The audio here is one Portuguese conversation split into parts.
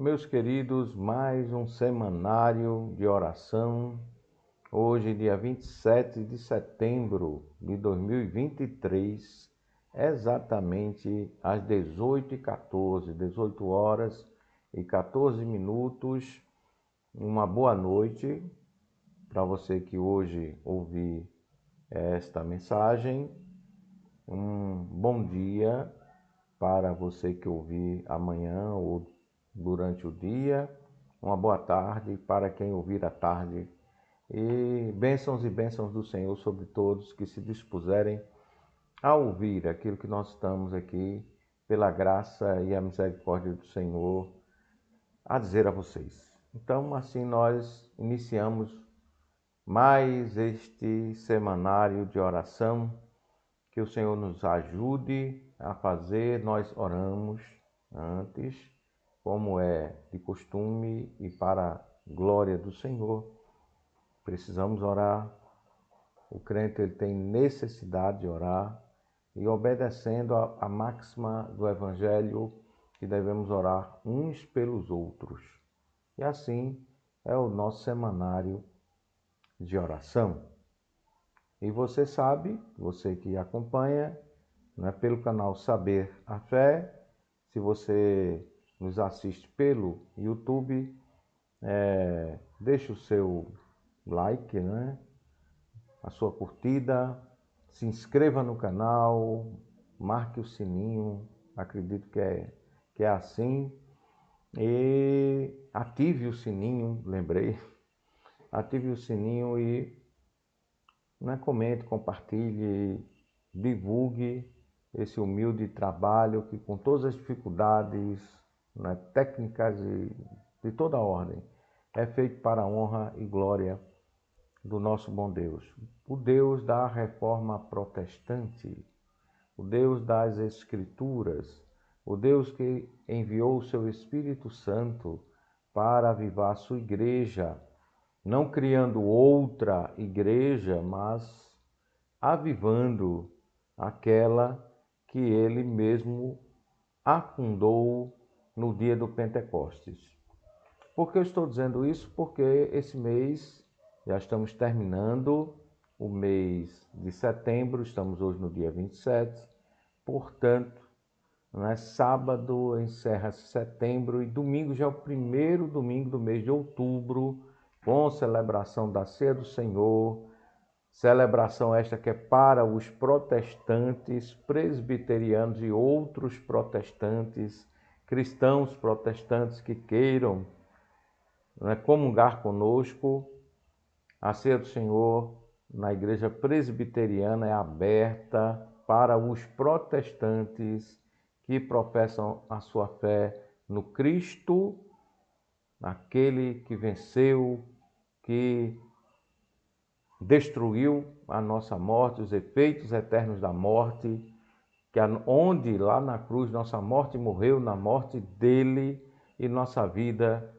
Meus queridos, mais um semanário de oração. Hoje, dia 27 de setembro de 2023, exatamente às 18h14, 18 horas e 14 minutos. Uma boa noite para você que hoje ouvir esta mensagem. Um bom dia para você que ouvir amanhã ou durante o dia. Uma boa tarde para quem ouvir à tarde. E bênçãos do Senhor sobre todos que se dispuserem a ouvir aquilo que nós estamos aqui, pela graça e a misericórdia do Senhor, a dizer a vocês. Então, assim nós iniciamos mais este semanário de oração. Que o Senhor nos ajude a fazer. Nós oramos antes, como é de costume, e para a glória do Senhor. Precisamos orar. O crente ele tem necessidade de orar e obedecendo a máxima do Evangelho que devemos orar uns pelos outros. E assim é o nosso semanário de oração. E você sabe, você que acompanha, né, pelo canal Saber a Fé, se você nos assiste pelo YouTube, deixe o seu like, né, a sua curtida, se inscreva no canal, marque o sininho, acredito que é assim, e ative o sininho, lembrei, ative o sininho e comente, compartilhe, divulgue esse humilde trabalho que, com todas as dificuldades técnicas e de toda a ordem, é feito para a honra e glória do nosso bom Deus. O Deus da reforma protestante, o Deus das Escrituras, o Deus que enviou o seu Espírito Santo para avivar a sua igreja, não criando outra igreja, mas avivando aquela que ele mesmo afundou no dia do Pentecostes. Por que eu estou dizendo isso? Porque esse mês, já estamos terminando o mês de setembro, estamos hoje no dia 27, portanto, sábado encerra setembro e domingo já é o primeiro domingo do mês de outubro, com celebração da Ceia do Senhor, celebração esta que é para os protestantes, presbiterianos e outros protestantes, cristãos protestantes que queiram comungar conosco. A Ceia do Senhor na igreja presbiteriana é aberta para os protestantes que professam a sua fé no Cristo, aquele que venceu, que destruiu a nossa morte, os efeitos eternos da morte, onde lá na cruz nossa morte morreu, na morte dele, e nossa vida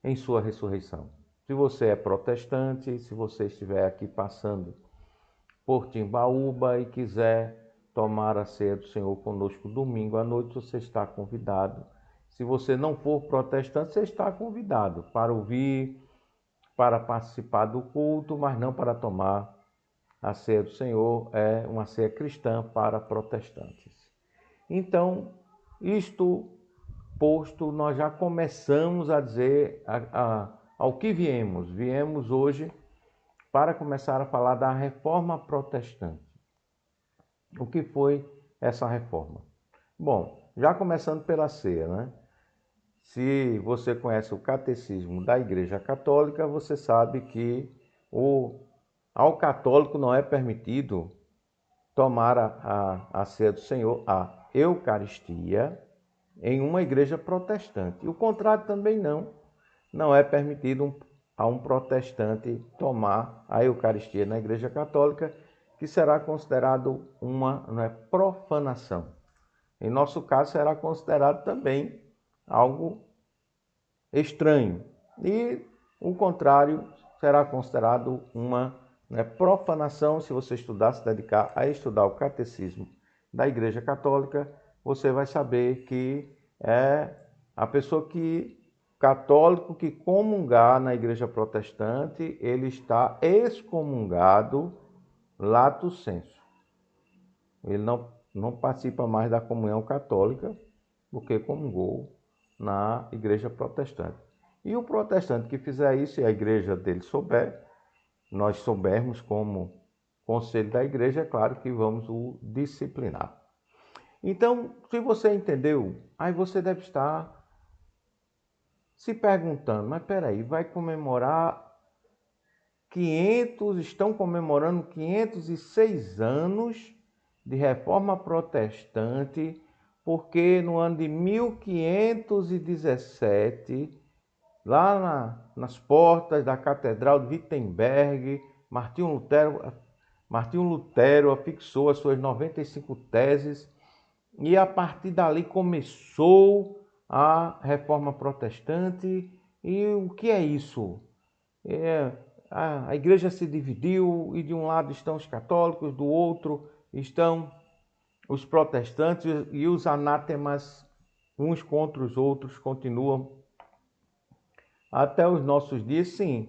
em sua ressurreição. Se você é protestante, se você estiver aqui passando por Timbaúba e quiser tomar a ceia do Senhor conosco domingo à noite, você está convidado. Se você não for protestante, você está convidado para ouvir, para participar do culto, mas não para tomar a ceia do Senhor. É uma ceia cristã para protestantes. Então, isto posto, nós já começamos a dizer ao que viemos. Viemos hoje para começar a falar da reforma protestante. O que foi essa reforma? Bom, já começando pela ceia, né? Se você conhece o catecismo da Igreja Católica, você sabe que ao católico não é permitido tomar a ceia do Senhor, a Eucaristia, em uma igreja protestante. E o contrário também não é permitido a um protestante tomar a Eucaristia na Igreja Católica, que será considerado uma profanação. Em nosso caso, será considerado também algo estranho. E o contrário será considerado uma profanação. Se você estudar, se dedicar a estudar o catecismo da Igreja Católica, você vai saber que é A pessoa católico que comungar na igreja protestante, ele está excomungado lato sensu. Ele não participa mais da comunhão católica porque comungou na igreja protestante. E o protestante que fizer isso e a igreja dele souber, nós soubermos como conselho da igreja, é claro que vamos o disciplinar. Então, se você entendeu, aí você deve estar se perguntando, mas peraí, vai comemorar estão comemorando 506 anos de reforma protestante, porque no ano de 1517, lá nas portas da Catedral de Wittenberg, Martinho Lutero afixou as suas 95 teses e a partir dali começou a reforma protestante. E o que é isso? A igreja se dividiu e de um lado estão os católicos, do outro estão os protestantes e os anátemas uns contra os outros continuam até os nossos dias. Sim,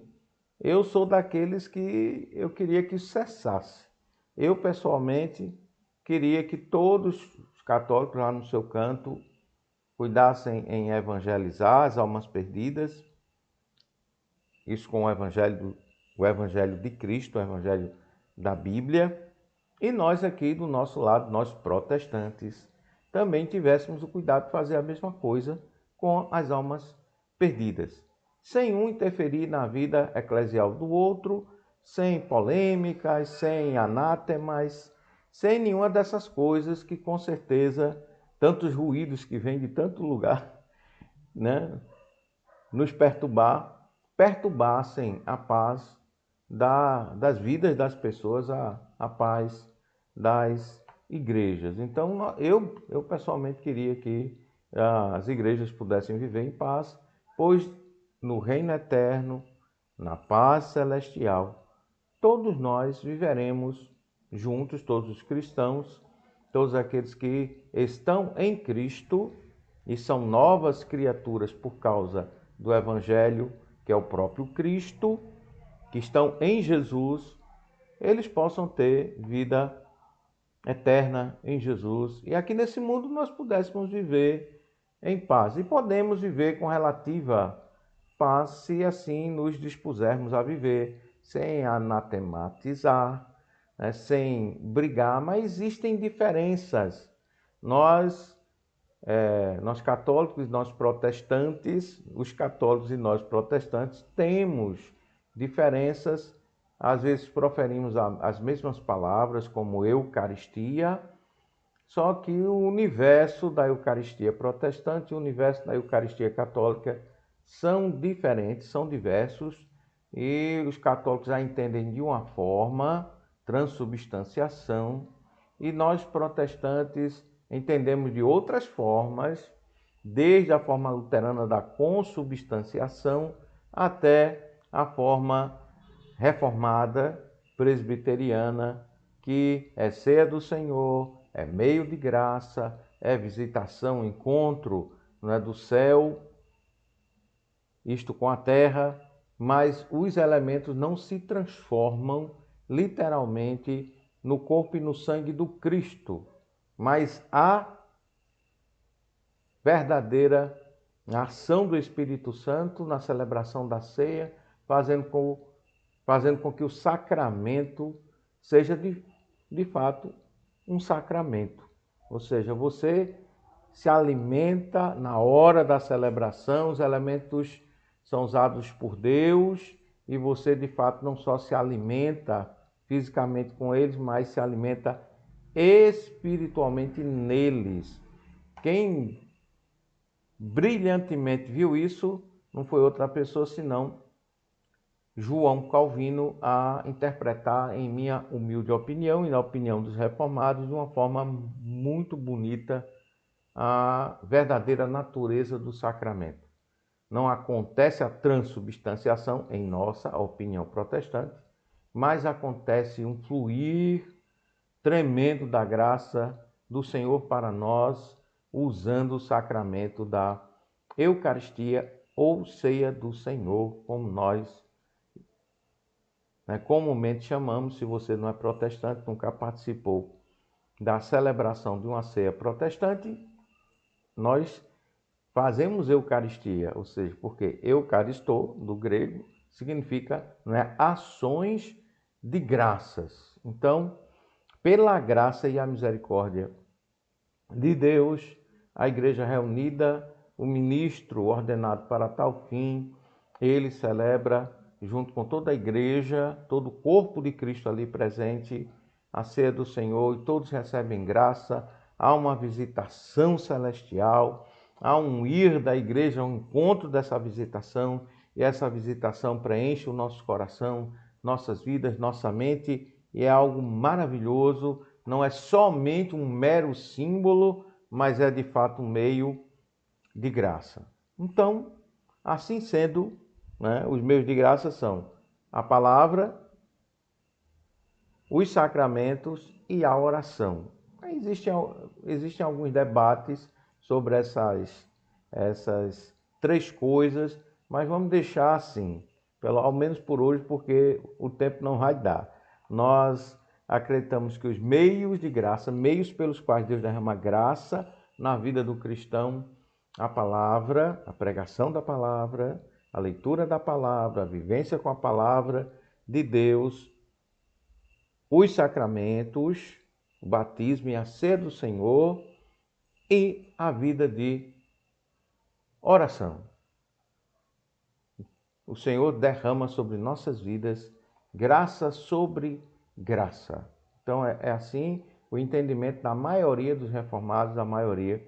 eu sou daqueles que eu queria que isso cessasse. Eu pessoalmente queria que todos os católicos lá no seu canto cuidassem em evangelizar as almas perdidas, isso com o evangelho de Cristo, o evangelho da Bíblia, e nós aqui do nosso lado, nós protestantes, também tivéssemos o cuidado de fazer a mesma coisa com as almas perdidas, sem um interferir na vida eclesial do outro, sem polêmicas, sem anátemas, sem nenhuma dessas coisas que com certeza tantos ruídos que vêm de tanto lugar, né, nos perturbassem a paz das vidas das pessoas, a paz das igrejas. Então, eu pessoalmente queria que as igrejas pudessem viver em paz, pois no reino eterno, na paz celestial, todos nós viveremos juntos, todos os cristãos, todos aqueles que estão em Cristo e são novas criaturas por causa do Evangelho, que é o próprio Cristo, que estão em Jesus, eles possam ter vida eterna em Jesus. E aqui nesse mundo nós pudéssemos viver em paz. E podemos viver com relativa paz se assim nos dispusermos a viver, sem anatematizar, né, sem brigar, mas existem diferenças. Nós católicos, nós protestantes, os católicos e nós protestantes temos diferenças, às vezes proferimos as mesmas palavras, como Eucaristia, só que o universo da Eucaristia protestante e o universo da Eucaristia católica são diferentes, são diversos, e os católicos a entendem de uma forma, transubstanciação, e nós protestantes entendemos de outras formas, desde a forma luterana da consubstanciação até a forma reformada presbiteriana, que é ceia do Senhor, é meio de graça, é visitação, encontro, não é, do céu, isto com a terra, mas os elementos não se transformam literalmente no corpo e no sangue do Cristo, mas a verdadeira ação do Espírito Santo na celebração da ceia, fazendo com que o sacramento seja de fato um sacramento. Ou seja, você se alimenta na hora da celebração, os elementos são usados por Deus e você de fato não só se alimenta fisicamente com eles, mas se alimenta espiritualmente neles. Quem brilhantemente viu isso não foi outra pessoa senão João Calvino, a interpretar, em minha humilde opinião e na opinião dos reformados, de uma forma muito bonita, a verdadeira natureza do sacramento. Não acontece a transubstanciação, em nossa opinião protestante, mas acontece um fluir tremendo da graça do Senhor para nós, usando o sacramento da Eucaristia ou ceia do Senhor, como nós comumente chamamos. Se você não é protestante, nunca participou da celebração de uma ceia protestante, nós fazemos Eucaristia, ou seja, porque Eucaristou, do grego, significa ações de graças. Então, pela graça e a misericórdia de Deus, a igreja reunida, o ministro ordenado para tal fim, ele celebra, junto com toda a igreja, todo o corpo de Cristo ali presente, a ceia do Senhor, e todos recebem graça. Há uma visitação celestial, há um ir da igreja ao encontro dessa visitação, e essa visitação preenche o nosso coração, nossas vidas, nossa mente, e é algo maravilhoso. Não é somente um mero símbolo, mas é de fato um meio de graça. Então, assim sendo, os meios de graça são a palavra, os sacramentos e a oração. Existem alguns debates sobre essas três coisas, mas vamos deixar assim, ao menos por hoje, porque o tempo não vai dar. Nós acreditamos que os meios de graça, meios pelos quais Deus derrama graça na vida do cristão, a palavra, a pregação da palavra, a leitura da palavra, a vivência com a palavra de Deus, os sacramentos, o batismo e a ceia do Senhor e a vida de oração. O Senhor derrama sobre nossas vidas graça sobre graça. Então é assim o entendimento da maioria dos reformados, da maioria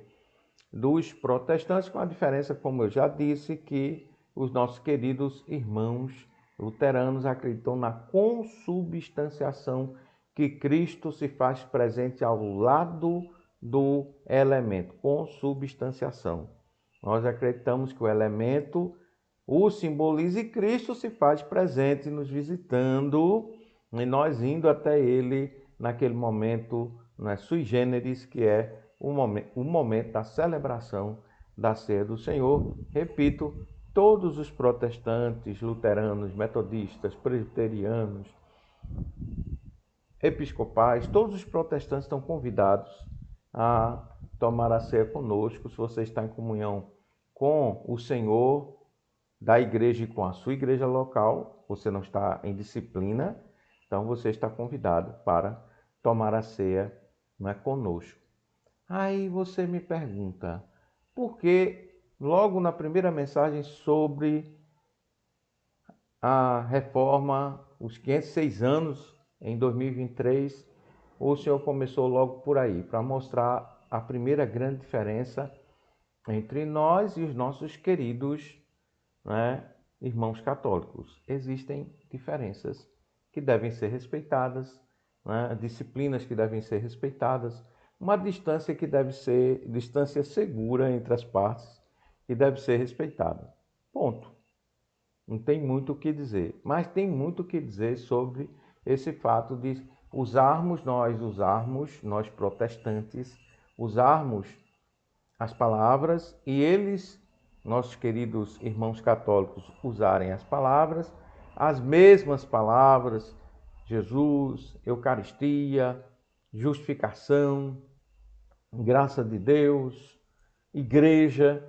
dos protestantes, com a diferença, como eu já disse, que os nossos queridos irmãos luteranos acreditam na consubstanciação, que Cristo se faz presente ao lado do elemento, consubstanciação. Nós acreditamos que o elemento o simboliza e Cristo se faz presente nos visitando e nós indo até Ele naquele momento sui generis, que é o momento da celebração da ceia do Senhor. Repito, todos os protestantes, luteranos, metodistas, presbiterianos, episcopais, todos os protestantes estão convidados a tomar a ceia conosco. Se você está em comunhão com o Senhor da igreja e com a sua igreja local, você não está em disciplina, então você está convidado para tomar a ceia conosco. Aí você me pergunta, por que logo na primeira mensagem sobre a reforma, os 506 anos em 2023, o Senhor começou logo por aí, para mostrar a primeira grande diferença entre nós e os nossos queridos irmãos católicos. Existem diferenças que devem ser respeitadas, disciplinas que devem ser respeitadas, uma distância que deve ser distância segura entre as partes, que deve ser respeitada. Ponto. Não tem muito o que dizer, mas tem muito o que dizer sobre esse fato de nós protestantes, usarmos as palavras e eles, nossos queridos irmãos católicos, usarem as palavras, as mesmas palavras, Jesus, Eucaristia, justificação, graça de Deus, igreja,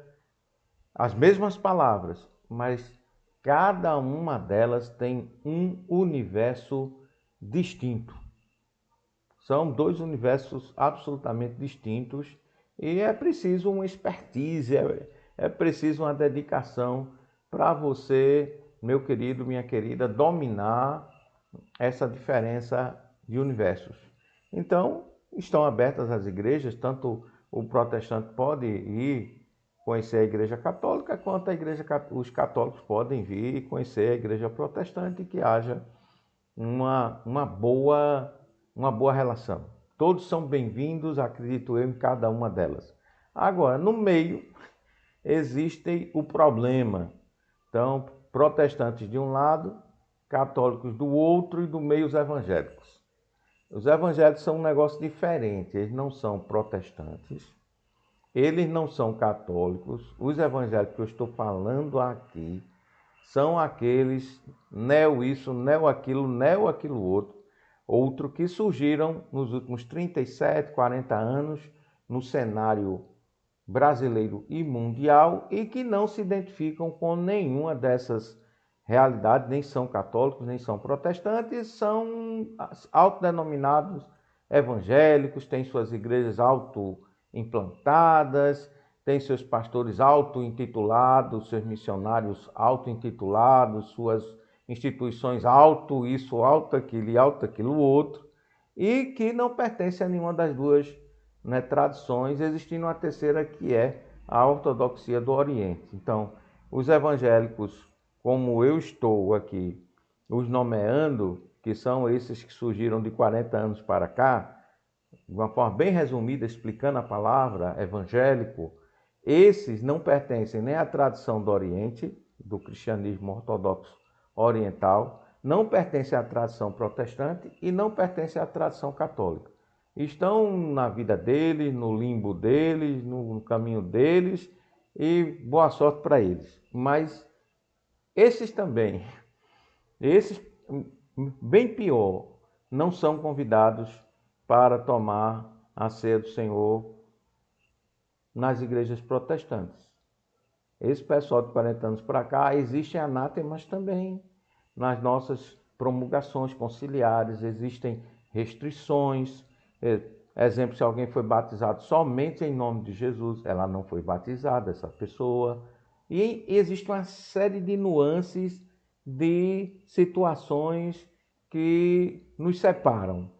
as mesmas palavras, mas cada uma delas tem um universo distinto. São dois universos absolutamente distintos e é preciso uma expertise, é preciso uma dedicação para você, meu querido, minha querida, dominar essa diferença de universos. Então, estão abertas as igrejas, tanto o protestante pode ir conhecer a igreja católica, quanto os católicos podem vir e conhecer a igreja protestante, e que haja uma boa relação. Todos são bem-vindos, acredito eu, em cada uma delas. Agora, no meio, existe o problema. Então, protestantes de um lado, católicos do outro, e do meio os evangélicos. Os evangélicos são um negócio diferente, eles não são protestantes, eles não são católicos. Os evangélicos que eu estou falando aqui são aqueles neo isso, neo aquilo outro que surgiram nos últimos 37, 40 anos no cenário brasileiro e mundial e que não se identificam com nenhuma dessas realidades, nem são católicos, nem são protestantes, são autodenominados evangélicos, têm suas igrejas auto-implantadas, têm seus pastores auto-intitulados, seus missionários auto-intitulados, suas instituições auto isso, auto aquilo outro, e que não pertencem a nenhuma das duas, né, tradições, existindo uma terceira que é a ortodoxia do Oriente. Então, os evangélicos, como eu estou aqui os nomeando, que são esses que surgiram de 40 anos para cá, de uma forma bem resumida, explicando a palavra evangélico, esses não pertencem nem à tradição do Oriente, do cristianismo ortodoxo oriental, não pertencem à tradição protestante e não pertencem à tradição católica. Estão na vida deles, no limbo deles, no caminho deles, e boa sorte para eles. Mas esses também, esses bem pior, não são convidados para tomar a ceia do Senhor nas igrejas protestantes. Esse pessoal de 40 anos para cá, existem anátemas também nas nossas promulgações conciliares, existem restrições. Exemplo, se alguém foi batizado somente em nome de Jesus, ela não foi batizada, essa pessoa. E existe uma série de nuances, de situações que nos separam.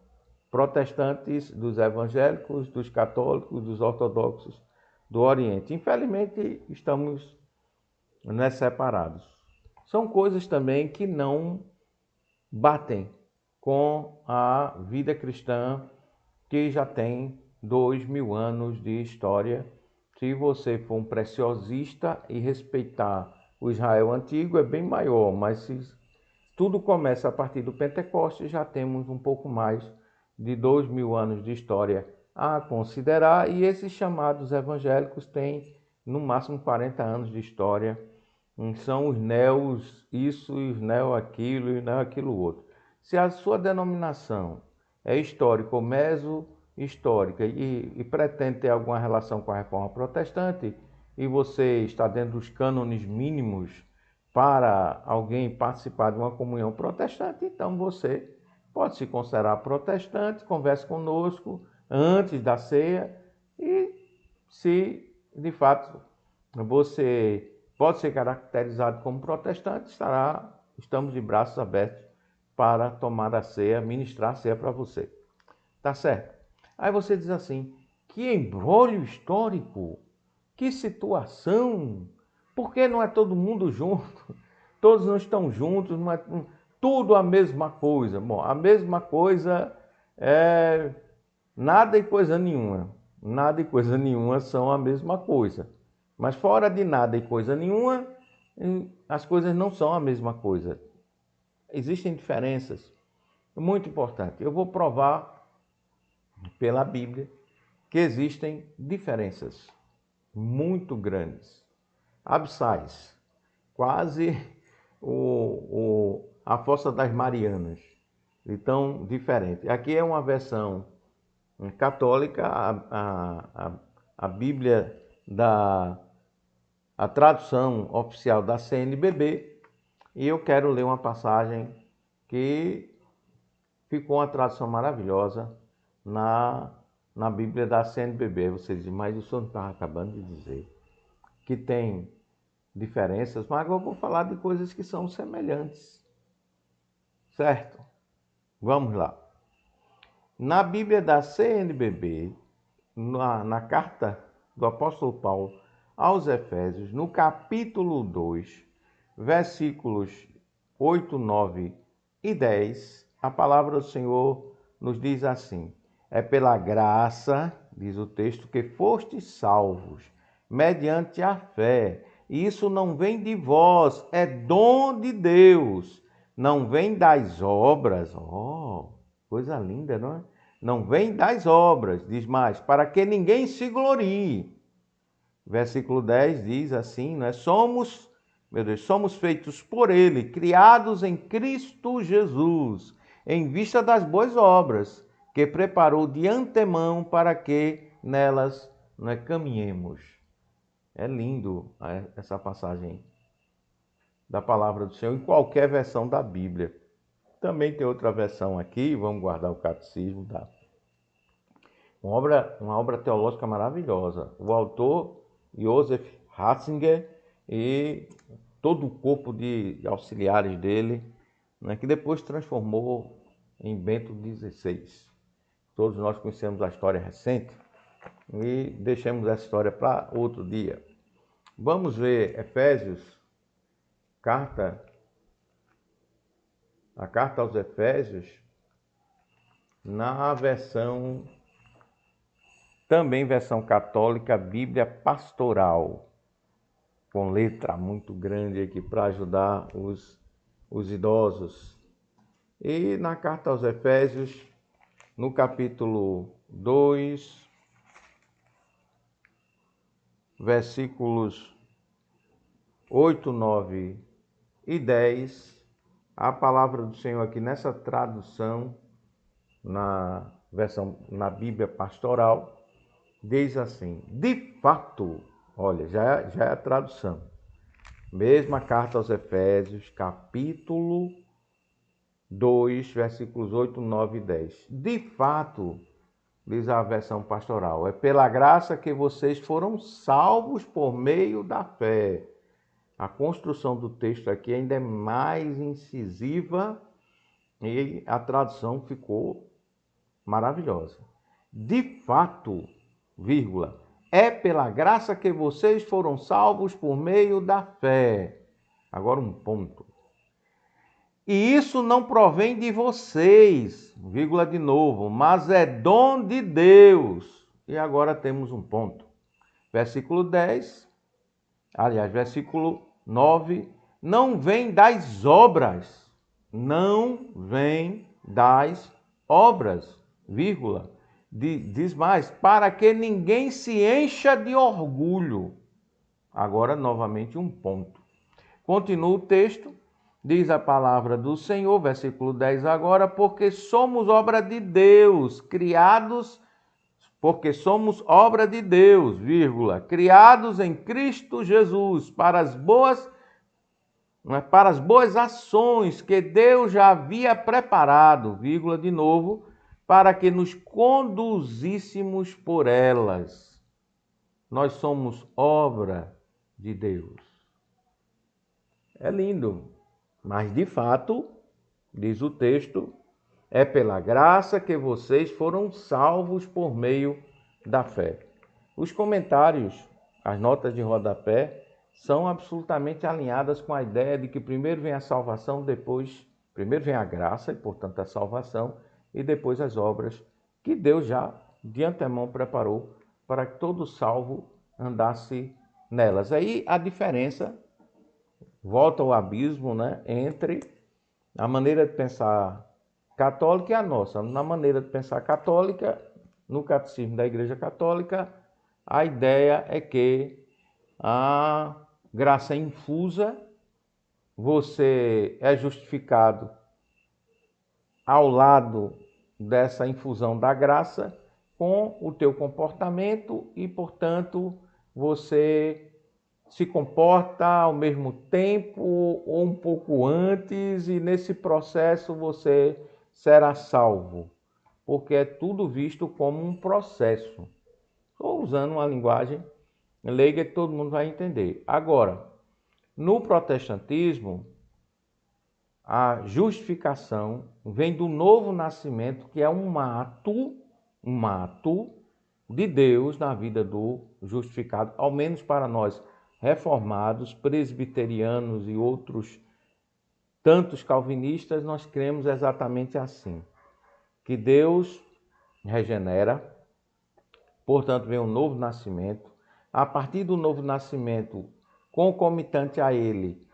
Protestantes dos evangélicos, dos católicos, dos ortodoxos do Oriente. Infelizmente, estamos, né, separados. São coisas também que não batem com a vida cristã, que já tem 2000 anos de história. Se você for um preciosista e respeitar o Israel antigo, é bem maior, mas se tudo começa a partir do Pentecostes, já temos um pouco mais de 2000 anos de história a considerar, e esses chamados evangélicos têm no máximo 40 anos de história. São os neos isso, os neo aquilo e neo aquilo outro. Se a sua denominação é histórica ou meso-histórica e pretende ter alguma relação com a reforma protestante, e você está dentro dos cânones mínimos para alguém participar de uma comunhão protestante, então você pode se considerar protestante, converse conosco antes da ceia, e se de fato você pode ser caracterizado como protestante, estamos de braços abertos para tomar a ceia, ministrar a ceia para você. Tá certo? Aí você diz assim, que embrólio histórico, que situação, por que não é todo mundo junto? Todos não estão juntos, não é tudo a mesma coisa. Bom, a mesma coisa é nada e coisa nenhuma. Nada e coisa nenhuma são a mesma coisa. Mas fora de nada e coisa nenhuma, as coisas não são a mesma coisa. Existem diferenças. Muito importante. Eu vou provar pela Bíblia que existem diferenças muito grandes, abissais, quase a Fossa das Marianas, de tão diferente. Aqui é uma versão católica, a Bíblia a tradução oficial da CNBB, e eu quero ler uma passagem que ficou uma tradução maravilhosa na Bíblia da CNBB. Você diz, mas o senhor não estava acabando de dizer que tem diferenças, mas agora eu vou falar de coisas que são semelhantes. Certo? Vamos lá. Na Bíblia da CNBB, na carta do apóstolo Paulo aos Efésios, no capítulo 2, versículos 8, 9 e 10, a palavra do Senhor nos diz assim: é pela graça, diz o texto, que fostes salvos, mediante a fé. E isso não vem de vós, é dom de Deus, não vem das obras. Oh, coisa linda, não é? Não vem das obras, diz mais, para que ninguém se glorie. Versículo 10 diz assim, né? Somos feitos por Ele, criados em Cristo Jesus, em vista das boas obras, que preparou de antemão para que nelas, né, caminhemos. É lindo essa passagem da palavra do Senhor em qualquer versão da Bíblia. Também tem outra versão aqui, vamos guardar o catecismo, tá? Uma obra teológica maravilhosa. O autor, Joseph Ratzinger, e todo o corpo de auxiliares dele, né, que depois transformou em Bento XVI. Todos nós conhecemos a história recente e deixemos essa história para outro dia. Vamos ver Efésios, a carta aos Efésios, na versão, também versão católica, Bíblia Pastoral, com letra muito grande aqui para ajudar os idosos. E na carta aos Efésios, no capítulo 2, versículos 8, 9 e 10, a palavra do Senhor aqui nessa tradução, na Bíblia Pastoral, diz assim: de fato, olha, já é a tradução. Mesma carta aos Efésios, capítulo 2, versículos 8, 9 e 10. De fato, diz a versão pastoral, é pela graça que vocês foram salvos por meio da fé. A construção do texto aqui ainda é mais incisiva e a tradução ficou maravilhosa. De fato, vírgula, é pela graça que vocês foram salvos por meio da fé. Agora um ponto. E isso não provém de vocês, vírgula de novo, mas é dom de Deus. E agora temos um ponto. Versículo 10, versículo 9, não vem das obras, vírgula, diz mais, para que ninguém se encha de orgulho. Agora, novamente, um ponto. Continua o texto, diz a palavra do Senhor, versículo 10 agora, porque somos obra de Deus, criados em Cristo Jesus, para as boas ações que Deus já havia preparado, vírgula de novo, para que nos conduzíssemos por elas. Nós somos obra de Deus. É lindo, mas de fato, diz o texto, é pela graça que vocês foram salvos por meio da fé. Os comentários, as notas de rodapé, são absolutamente alinhadas com a ideia de que primeiro vem a salvação, primeiro vem a graça e, portanto, a salvação, e depois as obras que Deus já de antemão preparou para que todo salvo andasse nelas. Aí a diferença, volta ao abismo, né, entre a maneira de pensar católica e a nossa. Na maneira de pensar católica, no catecismo da Igreja Católica, a ideia é que a graça infusa, você é justificado ao lado dessa infusão da graça com o teu comportamento e, portanto, você se comporta ao mesmo tempo ou um pouco antes e nesse processo você será salvo, porque é tudo visto como um processo. Estou usando uma linguagem leiga que todo mundo vai entender. Agora, no protestantismo, a justificação vem do novo nascimento, que é um ato de Deus na vida do justificado, ao menos para nós reformados, presbiterianos e outros tantos calvinistas, nós cremos exatamente assim, que Deus regenera, portanto vem um novo nascimento. A partir do novo nascimento, concomitante a ele,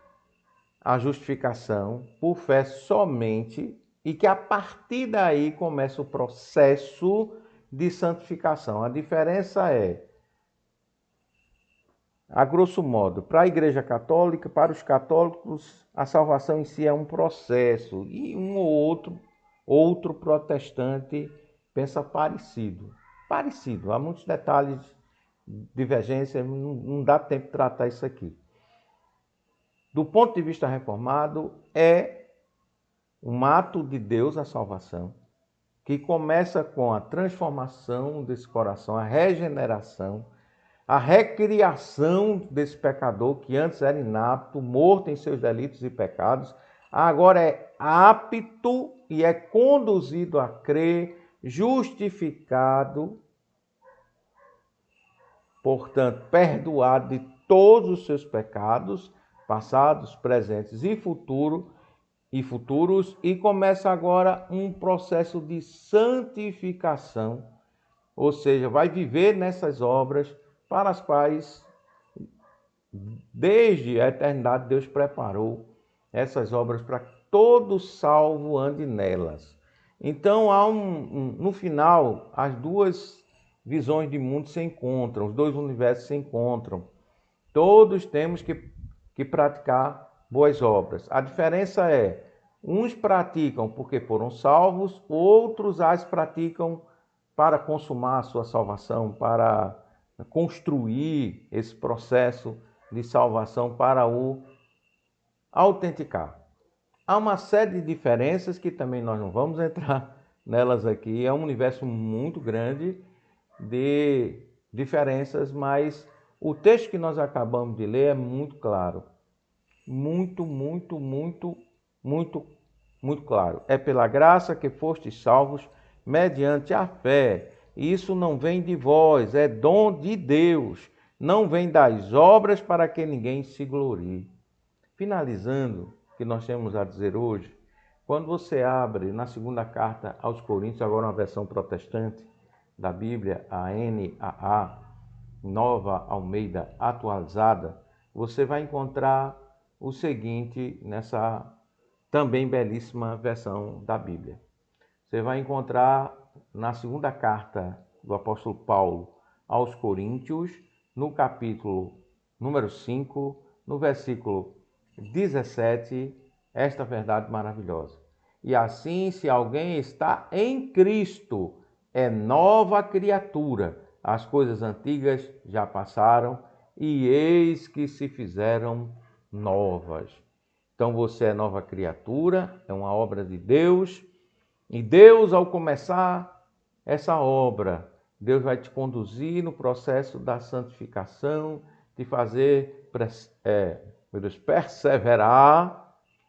a justificação por fé somente, e que a partir daí começa o processo de santificação. A diferença é a grosso modo, para a Igreja Católica, para os católicos, a salvação em si é um processo, e um ou outro protestante pensa parecido. Parecido, há muitos detalhes, divergência, não dá tempo de tratar isso aqui. Do ponto de vista reformado, é um ato de Deus a salvação, que começa com a transformação desse coração, a regeneração, a recriação desse pecador que antes era inapto, morto em seus delitos e pecados, agora é apto e é conduzido a crer, justificado, portanto, perdoado de todos os seus pecados, passados, presentes e futuros, e começa agora um processo de santificação, ou seja, vai viver nessas obras para as quais, desde a eternidade, Deus preparou essas obras para que todo salvo ande nelas. Então, no final, as duas visões de mundo se encontram, os dois universos se encontram. Todos temos que praticar boas obras. A diferença é, uns praticam porque foram salvos, outros as praticam para consumar a sua salvação, para construir esse processo de salvação, para o autenticar. Há uma série de diferenças que também nós não vamos entrar nelas aqui. É um universo muito grande de diferenças, mas o texto que nós acabamos de ler é muito claro. Muito claro. É pela graça que fostes salvos mediante a fé. Isso não vem de vós, é dom de Deus. Não vem das obras para que ninguém se glorie. Finalizando, o que nós temos a dizer hoje, quando você abre na segunda carta aos Coríntios, agora uma versão protestante da Bíblia, a NAA, Nova Almeida Atualizada, você vai encontrar o seguinte nessa também belíssima versão da Bíblia. Você vai encontrar na segunda carta do apóstolo Paulo aos Coríntios, no capítulo número 5, no versículo 17, esta verdade maravilhosa. E assim, se alguém está em Cristo, é nova criatura. As coisas antigas já passaram e eis que se fizeram novas. Então você é nova criatura, é uma obra de Deus. E Deus, ao começar essa obra, Deus vai te conduzir no processo da santificação, de fazer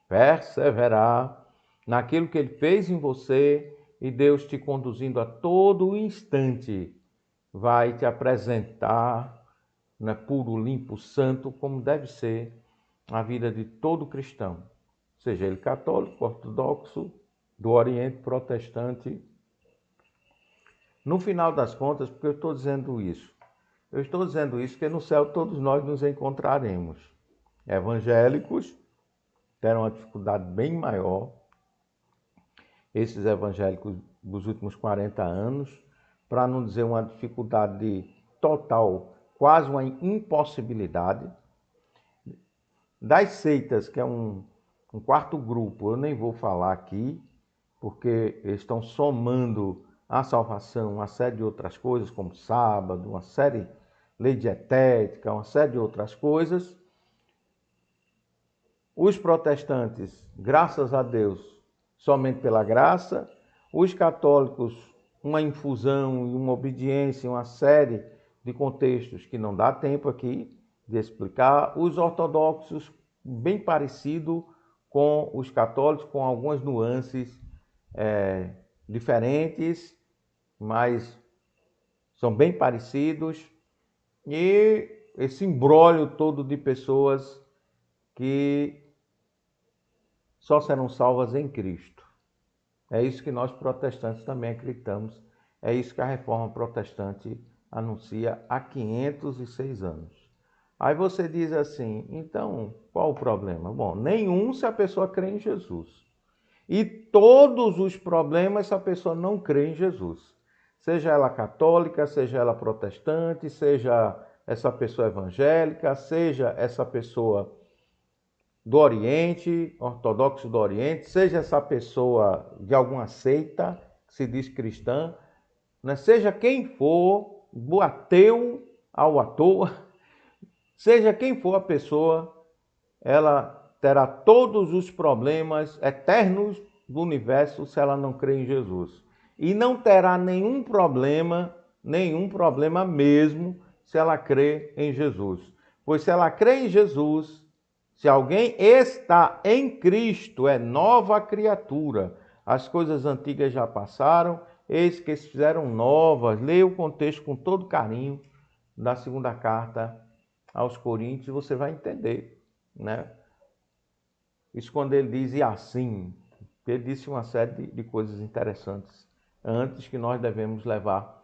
perseverar naquilo que Ele fez em você, e Deus te conduzindo a todo instante vai te apresentar, né, puro, limpo, santo, como deve ser a vida de todo cristão, seja ele católico, ortodoxo, do Oriente, protestante. No final das contas, porque eu estou dizendo isso? Eu estou dizendo isso porque no céu todos nós nos encontraremos. Evangélicos terão uma dificuldade bem maior, esses evangélicos dos últimos 40 anos, para não dizer uma dificuldade total, quase uma impossibilidade. Das seitas, que é um quarto grupo, eu nem vou falar aqui, porque eles estão somando a salvação uma série de outras coisas, como sábado, uma série, lei dietética, uma série de outras coisas. Os protestantes, graças a Deus, somente pela graça. Os católicos, uma infusão e uma obediência, uma série de contextos que não dá tempo aqui de explicar. Os ortodoxos, bem parecido com os católicos, com algumas nuances diferentes, mas são bem parecidos. E esse imbróglio todo de pessoas que só serão salvas em Cristo. É isso que nós protestantes também acreditamos. É isso que a reforma protestante anuncia há 506 anos. Aí você diz assim, então qual o problema? Bom, nenhum se a pessoa crê em Jesus. E todos os problemas se a pessoa não crê em Jesus. Seja ela católica, seja ela protestante, seja essa pessoa evangélica, seja essa pessoa do Oriente, ortodoxo do Oriente, seja essa pessoa de alguma seita que se diz cristã, né? Seja quem for, do ateu ao ator, seja quem for a pessoa, ela terá todos os problemas eternos do universo se ela não crê em Jesus. E não terá nenhum problema mesmo, se ela crê em Jesus. Pois se ela crê em Jesus, se alguém está em Cristo, é nova criatura. As coisas antigas já passaram, eis que se fizeram novas. Leia o contexto com todo carinho da segunda carta aos Coríntios, você vai entender, né? Isso quando ele diz e assim, ele disse uma série de coisas interessantes antes que nós devemos levar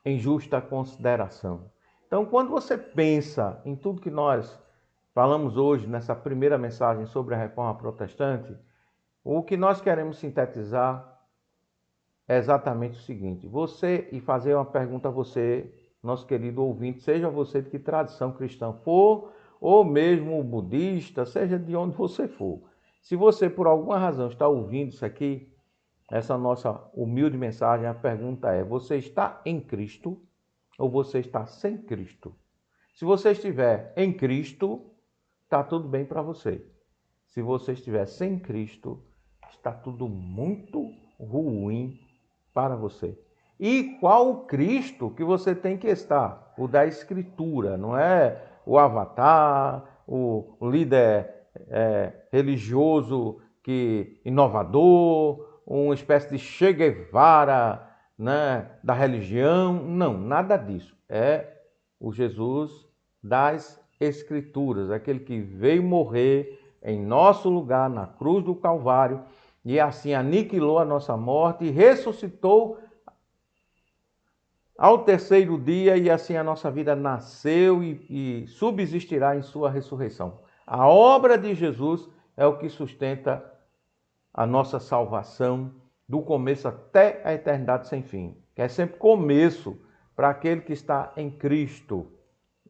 em justa consideração. Então, quando você pensa em tudo que nós falamos hoje nessa primeira mensagem sobre a Reforma Protestante, o que nós queremos sintetizar é exatamente o seguinte: você, e fazer uma pergunta a você, nosso querido ouvinte, seja você de que tradição cristã for, ou mesmo budista, seja de onde você for. Se você, por alguma razão, está ouvindo isso aqui, essa nossa humilde mensagem, a pergunta é: você está em Cristo ou você está sem Cristo? Se você estiver em Cristo, está tudo bem para você. Se você estiver sem Cristo, está tudo muito ruim para você. E qual o Cristo que você tem que estar? O da Escritura, não é o avatar, o líder religioso inovador, uma espécie de Che Guevara, né, da religião. Não, nada disso. É o Jesus das Escrituras, aquele que veio morrer em nosso lugar na cruz do Calvário e assim aniquilou a nossa morte e ressuscitou ao terceiro dia, e assim a nossa vida nasceu e subsistirá em sua ressurreição. A obra de Jesus é o que sustenta a nossa salvação do começo até a eternidade sem fim, que é sempre começo para aquele que está em Cristo.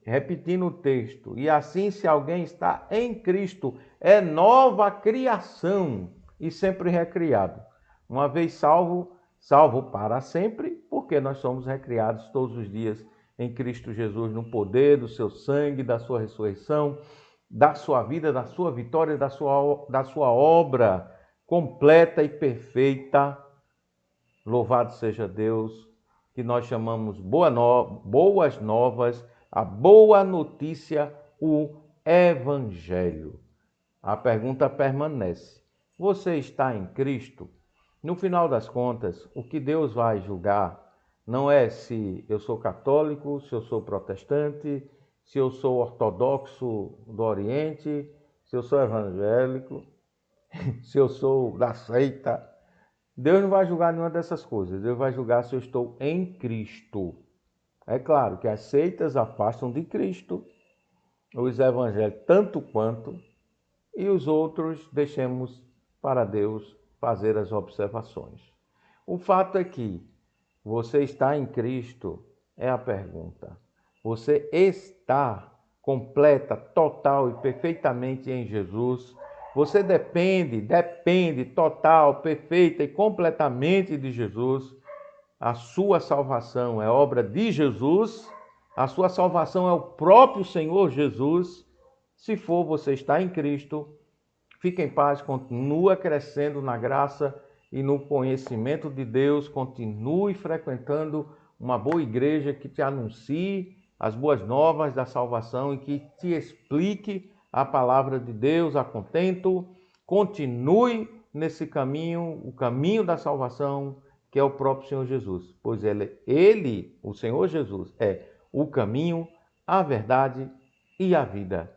Repetindo o texto: e assim, se alguém está em Cristo, é nova criação e sempre recriado. Uma vez salvo, salvo para sempre, porque nós somos recriados todos os dias em Cristo Jesus, no poder do seu sangue, da sua ressurreição, da sua vida, da sua vitória, da sua obra completa e perfeita. Louvado seja Deus, que nós chamamos boas novas, a boa notícia, o Evangelho. A pergunta permanece: você está em Cristo? No final das contas, o que Deus vai julgar não é se eu sou católico, se eu sou protestante, se eu sou ortodoxo do Oriente, se eu sou evangélico, se eu sou da seita. Deus não vai julgar nenhuma dessas coisas. Deus vai julgar se eu estou em Cristo. É claro que as seitas afastam de Cristo, os evangélicos tanto quanto, e os outros deixemos para Deus fazer as observações. O fato é que você está em Cristo, é a pergunta. Você está completa, total e perfeitamente em Jesus. Você depende total, perfeita e completamente de Jesus. A sua salvação é obra de Jesus. A sua salvação é o próprio Senhor Jesus. Se for, você está em Cristo. Fique em paz, continua crescendo na graça e no conhecimento de Deus. Continue frequentando uma boa igreja que te anuncie as boas novas da salvação e que te explique a palavra de Deus a contento. Continue nesse caminho, o caminho da salvação, que é o próprio Senhor Jesus. Pois ele, o Senhor Jesus, é o caminho, a verdade e a vida.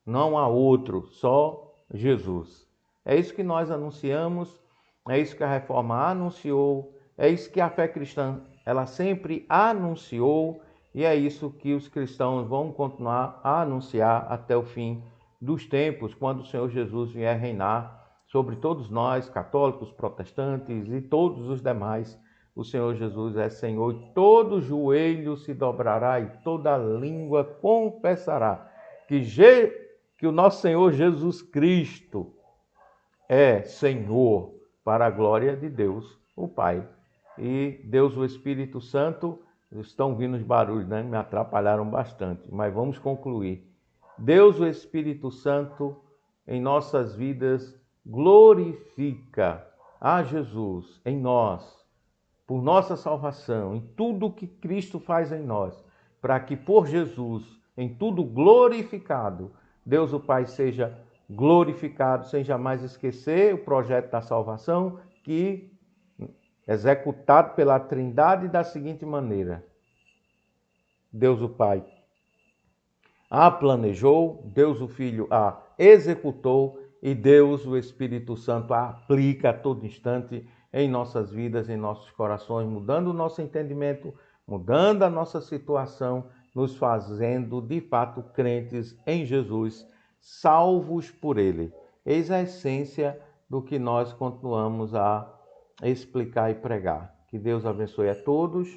Não há outro, só Jesus. É isso que nós anunciamos, é isso que a Reforma anunciou, é isso que a fé cristã ela sempre anunciou, e é isso que os cristãos vão continuar a anunciar até o fim dos tempos, quando o Senhor Jesus vier reinar sobre todos nós, católicos, protestantes e todos os demais, o Senhor Jesus é Senhor, e todo joelho se dobrará e toda língua confessará que o nosso Senhor Jesus Cristo é Senhor, para a glória de Deus, o Pai. E Deus, o Espírito Santo, estão vindo os barulhos, né? Me atrapalharam bastante, mas vamos concluir. Deus, o Espírito Santo, em nossas vidas, glorifica a Jesus em nós, por nossa salvação, em tudo que Cristo faz em nós, para que por Jesus, em tudo glorificado, Deus o Pai seja glorificado, sem jamais esquecer o projeto da salvação, que executado pela Trindade da seguinte maneira: Deus o Pai a planejou, Deus o Filho a executou e Deus o Espírito Santo a aplica a todo instante em nossas vidas, em nossos corações, mudando o nosso entendimento, mudando a nossa situação, nos fazendo de fato crentes em Jesus, salvos por Ele. Eis a essência do que nós continuamos a explicar e pregar. Que Deus abençoe a todos.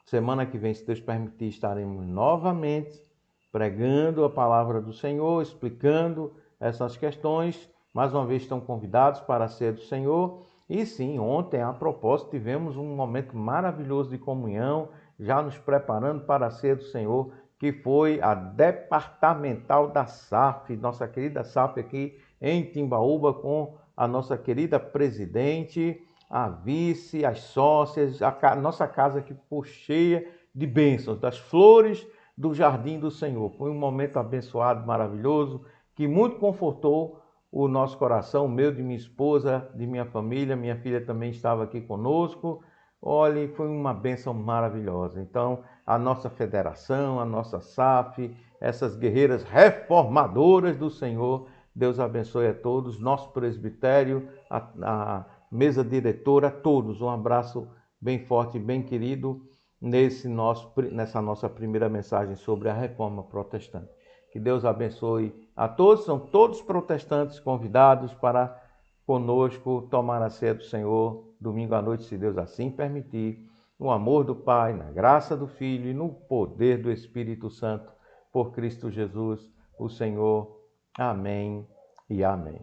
Semana que vem, se Deus permitir, estaremos novamente pregando a palavra do Senhor, explicando essas questões. Mais uma vez estão convidados para a ceia do Senhor. E sim, ontem, a propósito, tivemos um momento maravilhoso de comunhão, já nos preparando para a ceia do Senhor, que foi a departamental da SAF, nossa querida SAF aqui em Timbaúba, com a nossa querida presidente, a vice, as sócias, a nossa casa que ficou cheia de bênçãos, das flores do jardim do Senhor. Foi um momento abençoado, maravilhoso, que muito confortou o nosso coração, o meu, de minha esposa, de minha família. Minha filha também estava aqui conosco. Olha, foi uma bênção maravilhosa. Então, a nossa federação, a nossa SAF, essas guerreiras reformadoras do Senhor, Deus abençoe a todos, nosso presbitério, a mesa diretora, a todos. Um abraço bem forte, bem querido, nessa nossa primeira mensagem sobre a reforma protestante. Que Deus abençoe a todos. São todos protestantes convidados para conosco tomar a ceia do Senhor domingo à noite, se Deus assim permitir, no amor do Pai, na graça do Filho e no poder do Espírito Santo, por Cristo Jesus, o Senhor. Amém e amém.